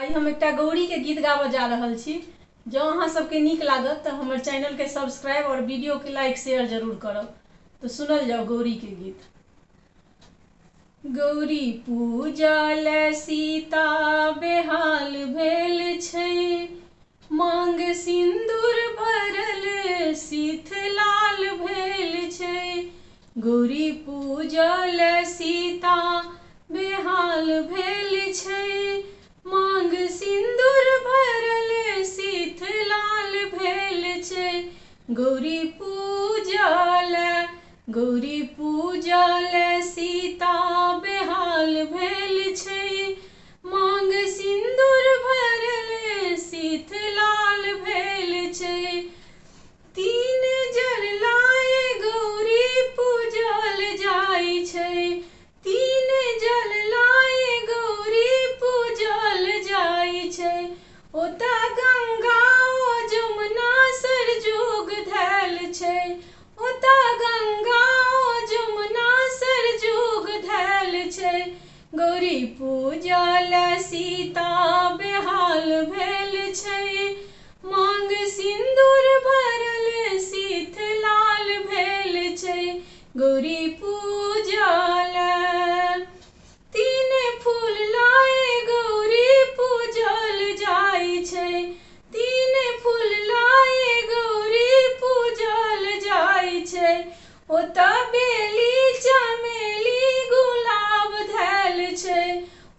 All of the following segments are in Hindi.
आई हम एक गौरी के गीत गाबऽ जा रहल छी। जँ अहाँ सबके नीक लागत तो हमर चैनल के सब्सक्राइब और वीडियो के लाइक शेयर जरूर करब। तो सुनल जाओ गौरी के गीत। गौरी पूजल सीता बेहाल भेल छै, मांग सिंदूर भरल सीथ लाल भेल छै। गौरी पूजल सीता बेहाल भेल छै, मांग सिंदूर भरल सीथ लाल भेल छै। गौरी पूजल सीता बेहाल भेल छै, मांग सिंदूर भरल सीथ लाल भेल छै। तीन जल लाए गौरी पूजल जाइ छै, तीन जल लाए गौरी पूजल जाइ छै। ओतऽ गंगा ओ जमुना सरजोग धैल छै, ओतऽ गंगा ओ जमुना सरजोग धैल छै। गौरी पूजल सीता बेहाल भेल छै, मांग सिंदूर भरल सीथ लाल भेल छै। गौरी पूजल तीन फूल लाए गौरी पूजल जाइ छै, तीन फूल लाए गौरी पूजल जाइ छै। ओतऽ बेली चमेली गुलाब धैल छै,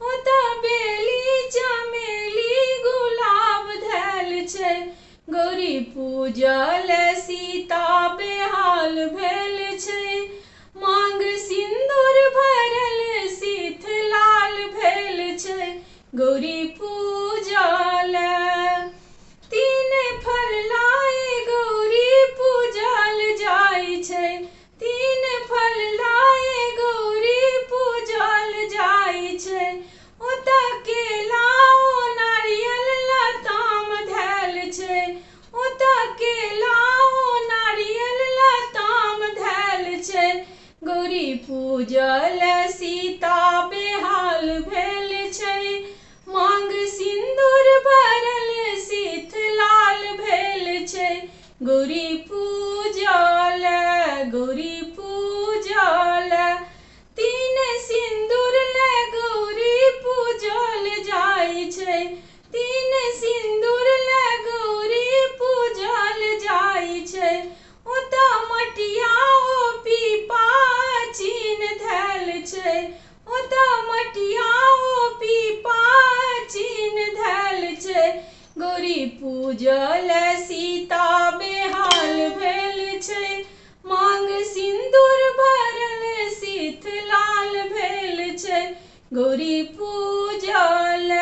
ओतऽ बेली चमेली गुलाब धैल छै। गौरी पूजल सीता बेहाल भेल छै, मांग सिंदूर भरल सीथ लाल भेल छै। गौरी पूजल तीन फल लाए गौरी पूजल जाइ छै, तीन फल लाए गौरी पूजल जाइ छै। ओतऽ केला ओ नारियल लताम धैल छै, ओतऽ केला ओ नारियल लताम धैल छै। गौरी पूजल सीता बेहाल भेल छै, मांग सिंदूर भरल सीथ लाल भेल छै। गौरी पूजल तीन सिंदूर ले गौरी पूजल जाइ छै, तीन सिंदूर ले गौरी पूजल जाइ छै। ओतऽ मटिया ओ पीपा चीन धैल छै, ओतऽ मटिया ओ पीपा चीन धैल छै। गौरी पूजल सीता बेहाल भेल छै, मांग सिंदूर भरल सीथ लाल भेल छै। गौरी पूजल